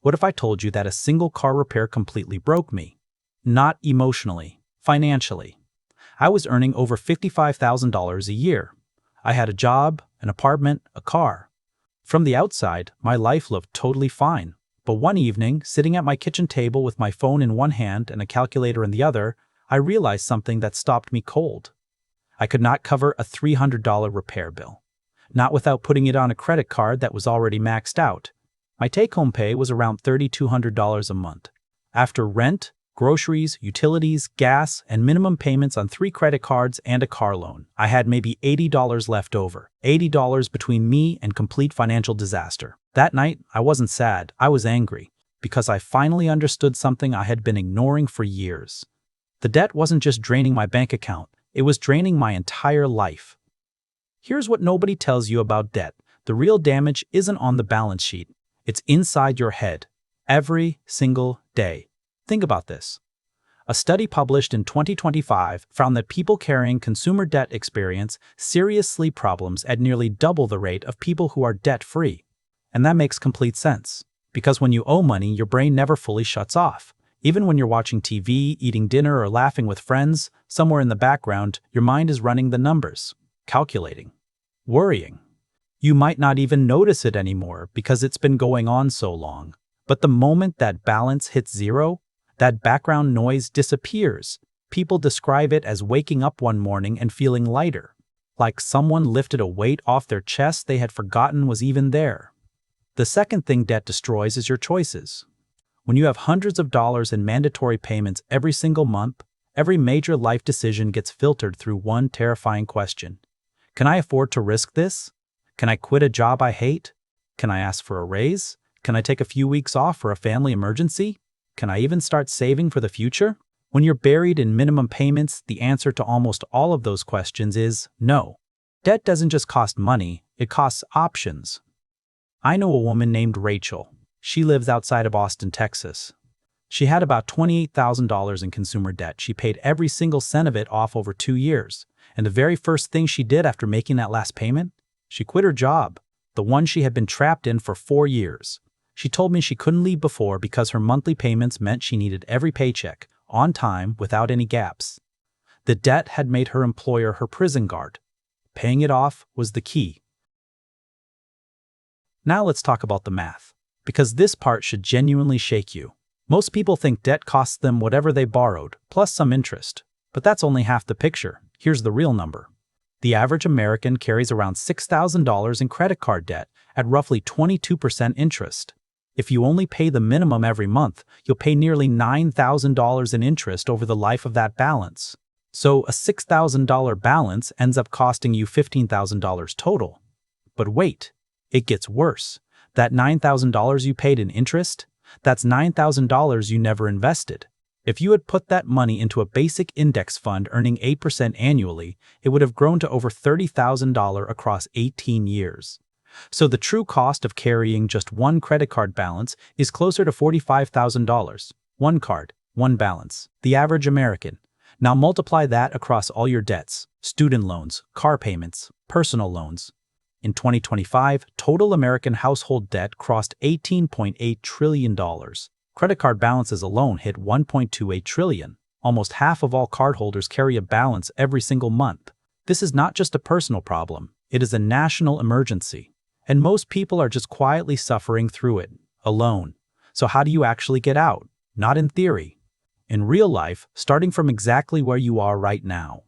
What if I told you that a single car repair completely broke me? Not emotionally, financially. I was earning over $55,000 a year. I had a job, an apartment, a car. From the outside, my life looked totally fine. But one evening, sitting at my kitchen table with my phone in one hand and a calculator in the other, I realized something that stopped me cold. I could not cover a $300 repair bill. Not without putting it on a credit card that was already maxed out. My take-home pay was around $3,200 a month. After rent, groceries, utilities, gas, and minimum payments on 3 credit cards and a car loan, I had maybe $80 left over. $80 between me and complete financial disaster. That night, I wasn't sad, I was angry, because I finally understood something I had been ignoring for years. The debt wasn't just draining my bank account, it was draining my entire life. Here's what nobody tells you about debt. The real damage isn't on the balance sheet. It's inside your head. Every single day. Think about this. A study published in 2025 found that people carrying consumer debt experience serious sleep problems at nearly double the rate of people who are debt-free. And that makes complete sense. Because when you owe money, your brain never fully shuts off. Even when you're watching TV, eating dinner, or laughing with friends, somewhere in the background, your mind is running the numbers, calculating, worrying. You might not even notice it anymore because it's been going on so long. But the moment that balance hits zero, that background noise disappears. People describe it as waking up one morning and feeling lighter, like someone lifted a weight off their chest they had forgotten was even there. The second thing debt destroys is your choices. When you have hundreds of dollars in mandatory payments every single month, every major life decision gets filtered through one terrifying question. Can I afford to risk this? Can I quit a job I hate? Can I ask for a raise? Can I take a few weeks off for a family emergency? Can I even start saving for the future? When you're buried in minimum payments, the answer to almost all of those questions is no. Debt doesn't just cost money, it costs options. I know a woman named Rachel. She lives outside of Austin, Texas. She had about $28,000 in consumer debt. She paid every single cent of it off over 2 years. And the very first thing she did after making that last payment? She quit her job, the one she had been trapped in for 4 years. She told me she couldn't leave before because her monthly payments meant she needed every paycheck, on time, without any gaps. The debt had made her employer her prison guard. Paying it off was the key. Now let's talk about the math, because this part should genuinely shake you. Most people think debt costs them whatever they borrowed, plus some interest. But that's only half the picture. Here's the real number. The average American carries around $6,000 in credit card debt at roughly 22% interest. If you only pay the minimum every month, you'll pay nearly $9,000 in interest over the life of that balance. So a $6,000 balance ends up costing you $15,000 total. But wait, it gets worse. That $9,000 you paid in interest, that's $9,000 you never invested. If you had put that money into a basic index fund earning 8% annually, it would have grown to over $30,000 across 18 years. So the true cost of carrying just one credit card balance is closer to $45,000. One card, one balance. The average American. Now multiply that across all your debts, student loans, car payments, personal loans. In 2025, total American household debt crossed $18.8 trillion. Credit card balances alone hit $1.28 trillion. Almost half of all cardholders carry a balance every single month. This is not just a personal problem, it is a national emergency. And most people are just quietly suffering through it, alone. So how do you actually get out? Not in theory. In real life, starting from exactly where you are right now.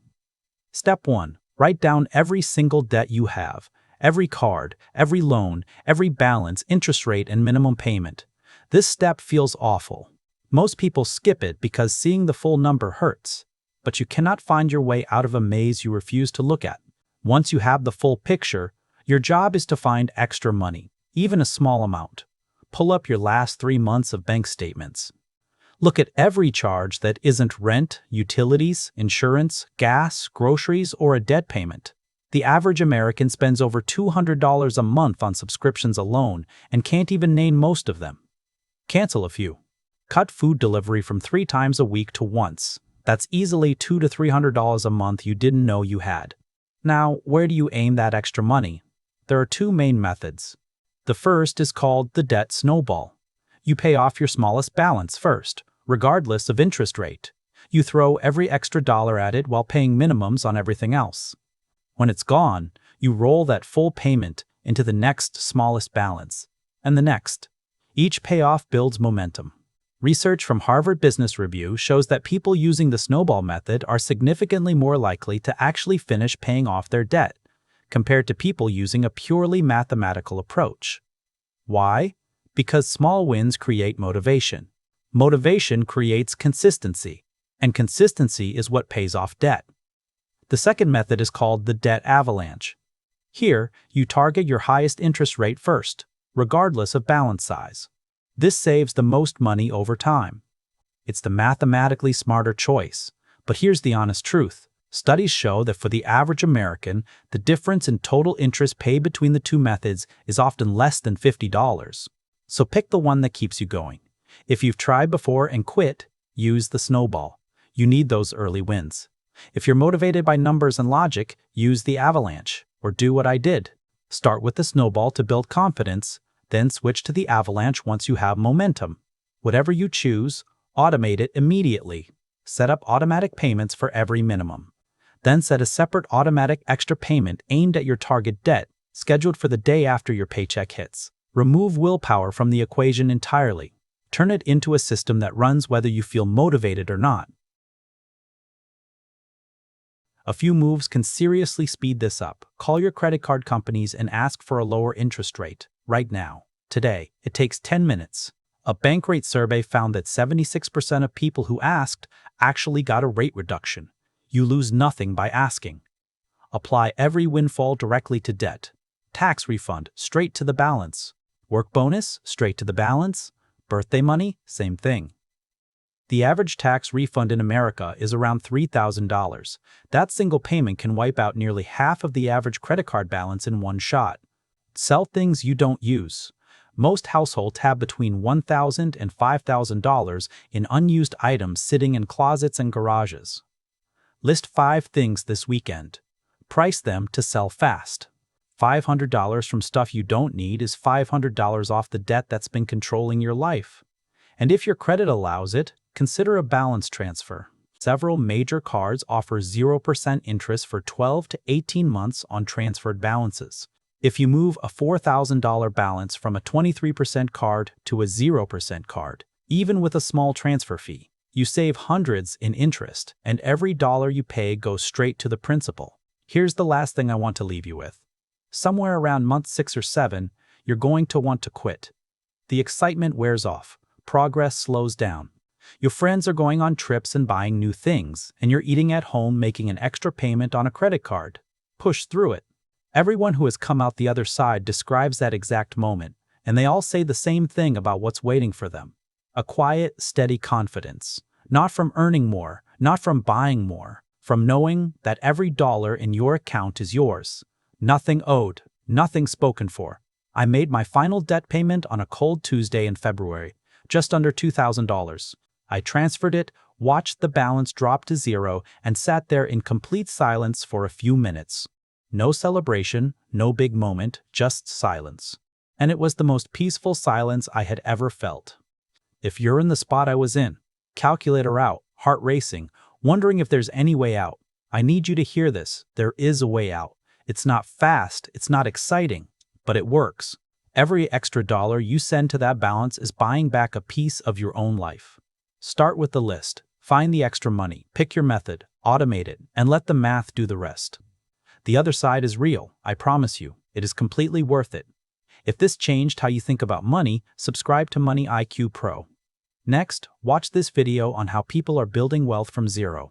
Step 1. Write down every single debt you have. Every card, every loan, every balance, interest rate, and minimum payment. This step feels awful. Most people skip it because seeing the full number hurts. But you cannot find your way out of a maze you refuse to look at. Once you have the full picture, your job is to find extra money, even a small amount. Pull up your last 3 months of bank statements. Look at every charge that isn't rent, utilities, insurance, gas, groceries, or a debt payment. The average American spends over $200 a month on subscriptions alone and can't even name most of them. Cancel a few. Cut food delivery from 3 times a week to once. That's easily $200 to $300 a month you didn't know you had. Now, where do you aim that extra money? There are 2 main methods. The first is called the debt snowball. You pay off your smallest balance first, regardless of interest rate. You throw every extra dollar at it while paying minimums on everything else. When it's gone, you roll that full payment into the next smallest balance, and the next. Each payoff builds momentum. Research from Harvard Business Review shows that people using the snowball method are significantly more likely to actually finish paying off their debt, compared to people using a purely mathematical approach. Why? Because small wins create motivation. Motivation creates consistency, and consistency is what pays off debt. The second method is called the debt avalanche. Here, you target your highest interest rate first, regardless of balance size. This saves the most money over time. It's the mathematically smarter choice, but here's the honest truth. Studies show that for the average American, the difference in total interest paid between the two methods is often less than $50. So pick the one that keeps you going. If you've tried before and quit, use the snowball. You need those early wins. If you're motivated by numbers and logic, use the avalanche, or do what I did. Start with the snowball to build confidence, then switch to the avalanche once you have momentum. Whatever you choose, automate it immediately. Set up automatic payments for every minimum. Then set a separate automatic extra payment aimed at your target debt, scheduled for the day after your paycheck hits. Remove willpower from the equation entirely. Turn it into a system that runs whether you feel motivated or not. A few moves can seriously speed this up. Call your credit card companies and ask for a lower interest rate. Right now, today, it takes 10 minutes. A bank rate survey found that 76% of people who asked actually got a rate reduction. You lose nothing by asking. Apply every windfall directly to debt. Tax refund, straight to the balance. Work bonus, straight to the balance. Birthday money, same thing. The average tax refund in America is around $3,000. That single payment can wipe out nearly half of the average credit card balance in one shot. Sell things you don't use. Most households have between $1,000 and $5,000 in unused items sitting in closets and garages. List 5 things this weekend. Price them to sell fast. $500 from stuff you don't need is $500 off the debt that's been controlling your life. And if your credit allows it, consider a balance transfer. Several major cards offer 0% interest for 12 to 18 months on transferred balances. If you move a $4,000 balance from a 23% card to a 0% card, even with a small transfer fee, you save hundreds in interest, and every dollar you pay goes straight to the principal. Here's the last thing I want to leave you with. Somewhere around month 6 or 7, you're going to want to quit. The excitement wears off. Progress slows down. Your friends are going on trips and buying new things, and you're eating at home making an extra payment on a credit card. Push through it. Everyone who has come out the other side describes that exact moment, and they all say the same thing about what's waiting for them. A quiet, steady confidence. Not from earning more, not from buying more, from knowing that every dollar in your account is yours. Nothing owed, nothing spoken for. I made my final debt payment on a cold Tuesday in February, just under $2,000. I transferred it, watched the balance drop to 0, and sat there in complete silence for a few minutes. No celebration, no big moment, just silence. And it was the most peaceful silence I had ever felt. If you're in the spot I was in, calculator out, heart racing, wondering if there's any way out, I need you to hear this. There is a way out. It's not fast, it's not exciting, but it works. Every extra dollar you send to that balance is buying back a piece of your own life. Start with the list. Find the extra money, pick your method, automate it, and let the math do the rest. The other side is real, I promise you. It is completely worth it. If this changed how you think about money, subscribe to Money IQ Pro. Next, watch this video on how people are building wealth from zero.